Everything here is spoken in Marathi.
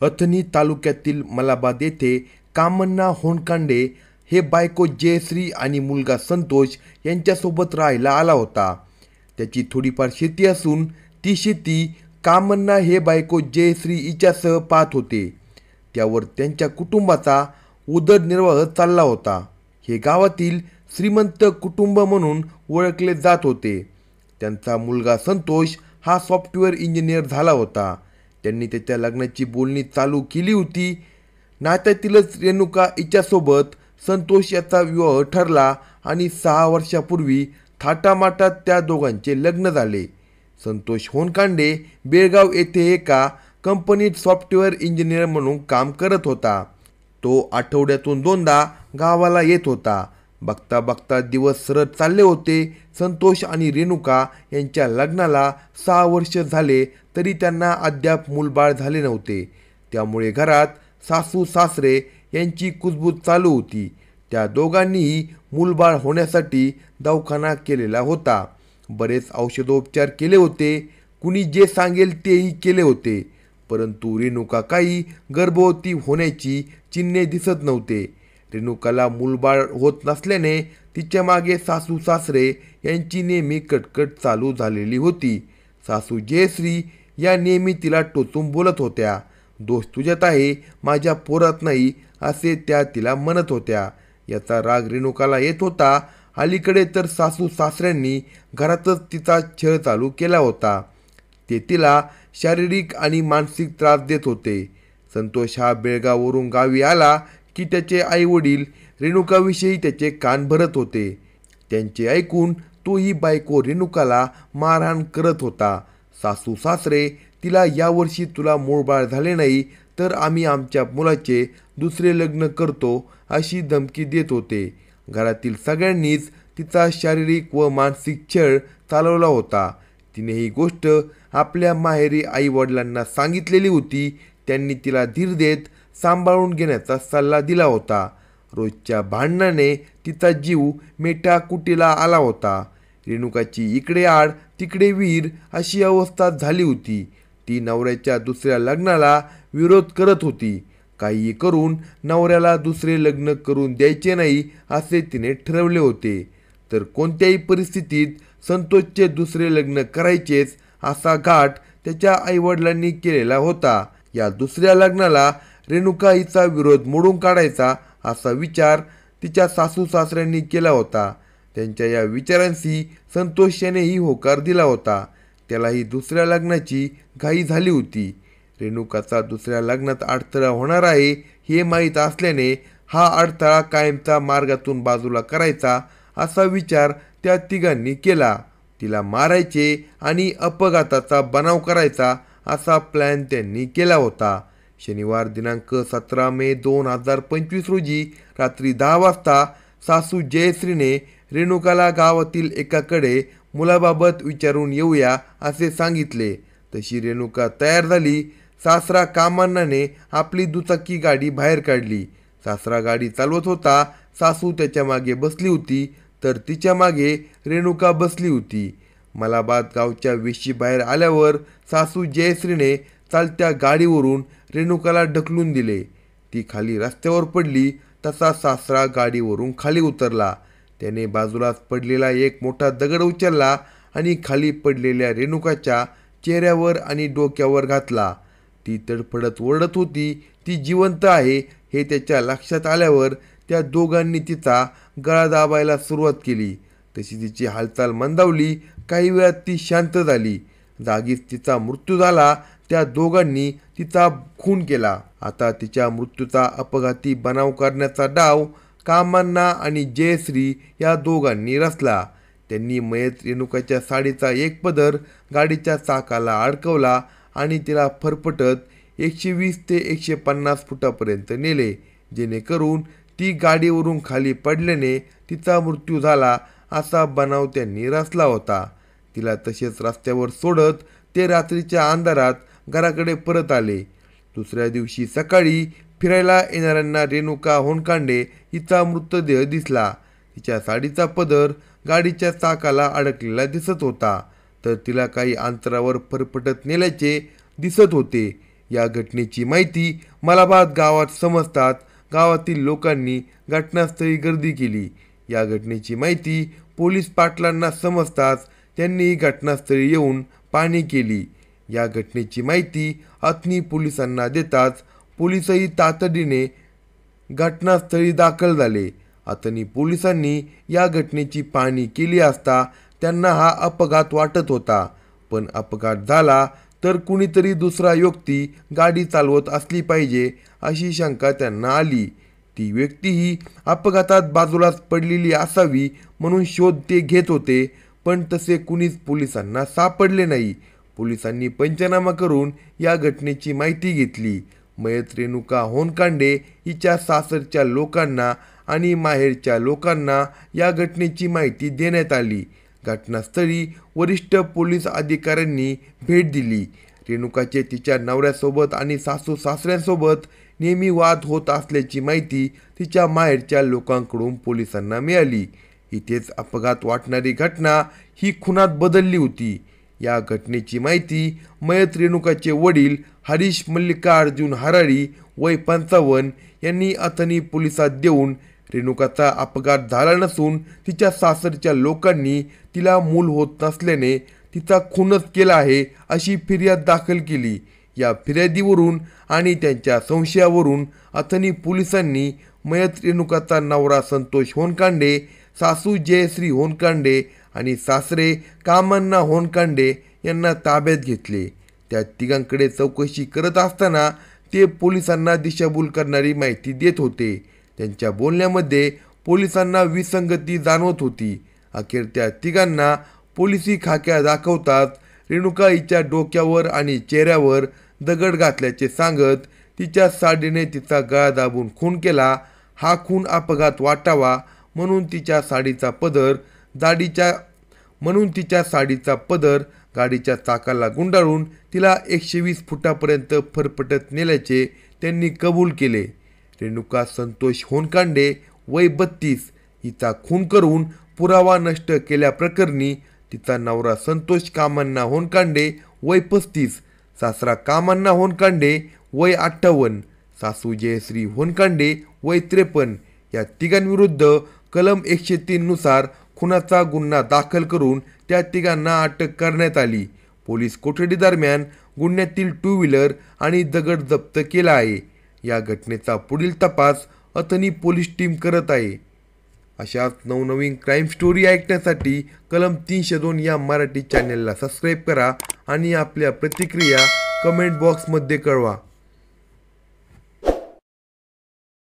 अथणी तालुक्यातील मलाबाद येथे कामण्णा होनकांडे हे बायको जयश्री आणि मुलगा संतोष यांच्यासोबत राहायला आला होता. त्याची थोडीफार शेती असून ती शेती कामण्णा हे बायको जयश्री हिच्यासह पाहत होते. त्यावर त्यांच्या कुटुंबाचा उदरनिर्वाह चालला होता. हे गावातील श्रीमंत कुटुंब म्हणून ओळखले जात होते. त्यांचा मुलगा संतोष हा सॉफ्टवेअर इंजिनियर झाला होता. त्यांनी त्याच्या लग्नाची बोलणी चालू केली होती. नात्यातीलच रेणुका हिच्यासोबत संतोष याचा विवाह ठरला आणि 6 वर्षापूर्वी थाटामाटात त्या दोघांचे लग्न झाले. संतोष होनकांडे बेळगाव येथे एका कंपनीत सॉफ्टवेअर इंजिनियर म्हणून काम करत होता. तो आठवड्यातून 2दा गावाला येत होता. बघता बघता दिवस सरत चालले होते. संतोष आणि रेणुका यांच्या लग्नाला 6 वर्ष झाले तरी त्यांना अद्याप मूलबाळ झाले नव्हते. त्यामुळे घरात सासू सासरे यांची कुजबूज चालू होती. त्या दोघांनीही मूलबाळ होण्यासाठी दवाखाना केलेला होता. बरेच औषधोपचार केले होते. कुणी जे सांगेल तेही केले होते. परंतु रेणुका काही गर्भवती होण्याची चिन्हे दिसत नव्हते. रेणुकाला मूलबाळ होत नसल्याने तिच्या मागे सासू सासरे यांची नेहमी कटकट चालू झालेली होती. सासू जयश्री या नेहमी तिला टोचून बोलत होत्या. दोष तुझ्यात आहे, माझ्या पोरात नाही, असे त्या तिला म्हणत होत्या. याचा राग रेणुकाला येत होता. अलीकडे तर सासू सासऱ्यांनी घरातच तिचा छळ चालू केला होता. ते तिला शारीरिक आणि मानसिक त्रास देत होते. संतोष हा बेळगाववरून गावी आला की त्याचे आईवडील रेणुकाविषयी त्याचे कान भरत होते. त्यांचे ऐकून तोही बायको रेणुकाला मारहाण करत होता. सासू सासरे तिला यावर्षी तुला मूळबाळ झाले नाही तर आम्ही आमच्या मुलाचे दुसरे लग्न करतो अशी धमकी देत होते. घरातील सगळ्यांनीच तिचा शारीरिक व मानसिक छळ चालवला होता. तिने ही गोष्ट आपल्या माहेरी आईवडिलांना सांगितलेली होती. त्यांनी तिला धीर देत सांभाळून घेण्याचा सल्ला दिला होता. रोजच्या भांडणाने तिचा जीव मेटाकुटीला आला होता. रेणुकाची इकडे आड तिकडे विहीर अशी अवस्था झाली होती. ती नवऱ्याच्या दुसऱ्या लग्नाला विरोध करत होती. काहीही करून नवऱ्याला दुसरे लग्न करून द्यायचे नाही असे तिने ठरवले होते. तर कोणत्याही परिस्थितीत संतोषचे दुसरे लग्न करायचेच असा घाट त्याच्या आईवडिलांनी केलेला होता. या दुसऱ्या लग्नाला रेणुका हिचा विरोध मोडून काढायचा असा विचार तिच्या सासू सासऱ्यांनी केला होता. त्यांच्या या विचारांशी संतोष यानेही होकार दिला होता. त्यालाही दुसऱ्या लग्नाची घाई झाली होती. रेणुकाचा दुसऱ्या लग्नात अडथळा होणार आहे हे माहीत असल्याने हा अडथळा कायमचा मार्गातून बाजूला करायचा असा विचार त्या तिघांनी केला. तिला मारायचे आणि अपघाताचा बनाव करायचा असा प्लॅन त्यांनी केला होता. शनिवार दिनांक 17 मे 2025 रोजी रात्री 10 वाजता सासू जयश्रीने रेणुकाला गावातील एकाकडे मुलाबाबत विचारून येऊया असे सांगितले. तशी रेणुका तयार झाली. सासरा कामण्णाने आपली दुचाकी गाडी बाहेर काढली. सासरा गाडी चालवत होता. सासू त्याच्या मागे बसली होती तर तिच्या मागे रेणुका बसली होती. मलाबाद गावच्या वेशीबाहेर आल्यावर सासू जयश्रीने चालत्या गाडीवरून रेणुकाला ढकलून दिले. ती खाली रस्त्यावर पडली. तसा सासरा गाडीवरून खाली उतरला. त्याने बाजूलाच पडलेला एक मोठा दगड उचलला आणि खाली पडलेल्या रेणुकाच्या चेहऱ्यावर आणि डोक्यावर घातला. ती तडफडत ओरडत होती. ती जिवंत आहे हे त्याच्या लक्षात आल्यावर त्या दोघांनी तिचा गळा दाबायला सुरुवात केली. तशी तिची हालचाल मंदावली. काही वेळात ती शांत झाली. जागीच तिचा मृत्यू झाला. त्या दोघांनी तिचा खून केला. आता तिच्या मृत्यूचा अपघाती बनाव करण्याचा डाव कामण्णा आणि जयश्री या दोघांनी रचला. त्यांनी मयत रेणुकाच्या साडीचा एक पदर गाडीच्या चाकाला अडकवला आणि तिला फरफटत 120 ते 150 फुटापर्यंत नेले, जेणेकरून ती गाडीवरून खाली पडल्याने तिचा मृत्यू झाला असा बनाव त्यांनी रचला होता. तिला तसेच रस्त्यावर सोडत ते रात्रीच्या अंधारात घराकडे परत आले. दुसऱ्या दिवशी सकाळी फिरायला येणाऱ्यांना रेणुका होनकांडे हिचा मृतदेह दिसला. तिच्या साडीचा पदर गाडीच्या चाकाला अडकलेला दिसत होता. तर तिला काही अंतरावर फरफटत नेल्याचे दिसत होते. या घटनेची माहिती मलाबाद गावात समजतात गावातील लोकांनी घटनास्थळी गर्दी केली. या घटनेची माहिती पोलीस पाटलांना समजताच त्यांनी घटनास्थळी येऊन पाहणी केली. या घटनेची माहिती अथणी पोलिसांना देताच पोलीसही तातडीने घटनास्थळी दाखल झाले. अथणी पोलिसांनी या घटनेची पाहणी केली असता त्यांना हा अपघात वाटत होता, पण अपघात झाला तर कुणीतरी दुसरा व्यक्ती गाडी चालवत असली पाहिजे अशी शंका त्यांना आली. ती व्यक्ती ही अपघातात बाजूलाच पडलेली असावी म्हणून शोध ते घेत होते, पण तसे कुणीच पोलिसांना सापडले नाही. पोलिसांनी पंचनामा करून या घटनेची माहिती घेतली. मयत रेणुका होनकांडे हिच्या सासरच्या लोकांना आणि माहेरच्या लोकांना या घटनेची माहिती देण्यात आली. घटनास्थळी वरिष्ठ पोलीस अधिकाऱ्यांनी भेट दिली. रेणुकाचे तिच्या नवऱ्यासोबत आणि सासू सासऱ्यांसोबत नेहमी वाद होत असल्याची माहिती तिच्या माहेरच्या लोकांकडून पोलिसांना मिळाली. इथेच अपघात वाटणारी घटना ही खुनात बदलली होती. या घटनेची माहिती मयत रेणुकाचे वडील हरीश मल्लिकार्जुन हराळी वय 55 यांनी अथणी पोलिसात देऊन रेणुकाचा अपघात झाला नसून तिच्या सासरच्या लोकांनी तिला मूल होत नसल्याने तिचा खूनच केला आहे अशी फिर्याद दाखल केली. या फिर्यादीवरून आणि त्यांच्या संशयावरून अथणी पोलिसांनी मयत रेणुकाचा नवरा संतोष होनकांडे, सासू जयश्री होनकांडे आणि सासरे कामण्णा होनकांडे यांना ताब्यात घेतले. त्या तिघांकडे चौकशी करत असताना ते पोलिसांना दिशाभूल करणारी माहिती देत होते. त्यांच्या बोलण्यामध्ये पोलिसांना विसंगती जाणवत होती. अखेर त्या तिघांना पोलिसी खाक्या दाखवतात रेणुका हिच्या डोक्यावर आणि चेहऱ्यावर दगड घातल्याचे सांगत तिच्या साडीने तिचा गळा दाबून खून केला. हा खून अपघात वाटावा म्हणून तिच्या साडीचा पदर गाडीच्या चाकाला गुंडाळून तिला 120 फुटापर्यंत फरफटत नेल्याचे त्यांनी कबूल केले. रेणुका संतोष होनकांडे वय 32 हिचा खून करून पुरावा नष्ट केल्याप्रकरणी तिचा नवरा संतोष कामण्णा होनकांडे वय 35, सासरा कामण्णा होनकांडे वय 58, सासू जयश्री होनकांडे वय 53 या तिघांविरुद्ध कलम 103 नुसार खुनाचा गुन्हा दाखल करून त्या तिघांना अटक करण्यात आली. पोलीस कोठडी दरम्यान गुन्ह्यातील 2 व्हीलर आणि दगड जप्त केला आहे. या घटनेचा पुढील तपास अथणी पोलीस टीम करत आहे. अशाच नवनवीन क्राईम स्टोरी ऐकण्यासाठी कलम 302 या मराठी चॅनलला सबस्क्राईब करा आणि आपल्या प्रतिक्रिया कमेंट बॉक्समध्ये कळवा.